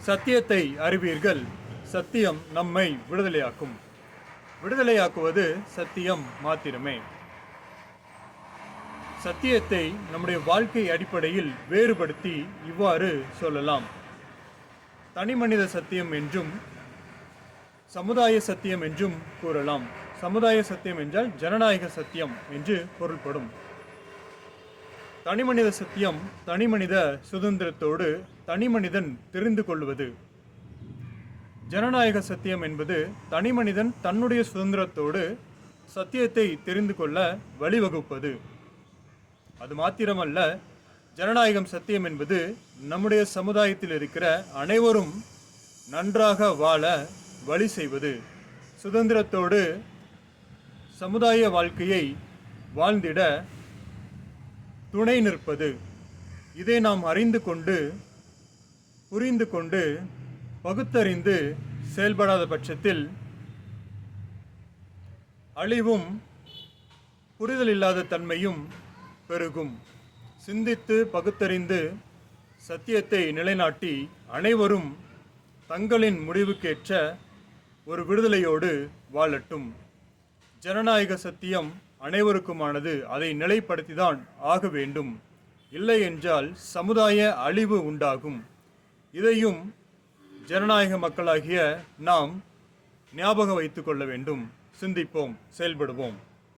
சத்தியத்தை அறிவீர்கள், சத்தியம் நம்மை விடுதலையாக்கும். விடுதலையாக்குவது சத்தியம் மாத்திரமே. சத்தியத்தை நம்முடைய வாழ்க்கை அடிப்படையில் வேறுபடுத்தி இவ்வாறு சொல்லலாம். தனிமனித சத்தியம் என்றும் சமுதாய சத்தியம் என்றும் கூறலாம். சமுதாய சத்தியம் என்றால் ஜனநாயக சத்தியம் என்று பொருள்படும். தனிமனித சத்தியம் தனிமனித சுதந்திரத்தோடு தனிமனிதன் தெரிந்து கொள்வது. ஜனநாயக சத்தியம் என்பது தனிமனிதன் தன்னுடைய சுதந்திரத்தோடு சத்தியத்தை தெரிந்து கொள்ள வழிவகுப்பது. அது மாத்திரமல்ல, ஜனநாயகம் சத்தியம் என்பது நம்முடைய சமுதாயத்தில் இருக்கிற அனைவரும் நன்றாக வாழ வழி செய்வது. சுதந்திரத்தோடு சமுதாய வாழ்க்கையை வாழ்ந்திட துணை நிற்பது. இதை நாம் அறிந்து கொண்டு புரிந்து கொண்டு பகுத்தறிந்து செயல்படாத பட்சத்தில் அழிவும் புரிதல் இல்லாத தன்மையும் பெருகும். சிந்தித்து பகுத்தறிந்து சத்தியத்தை நிலைநாட்டி அனைவரும் தங்களின் முடிவுக்கேற்ற ஒரு விடுதலையோடு வாழட்டும். ஜனநாயக சத்தியம் அனைவருக்குமானது. அதை நிலைப்படுத்திதான் ஆக வேண்டும். இல்லை என்றால் சமுதாய அழிவு உண்டாகும். இதையும் ஜனநாயக மக்களாகிய நாம் ஞாபகம் வைத்துக் கொள்ள வேண்டும். சிந்திப்போம், செயல்படுவோம்.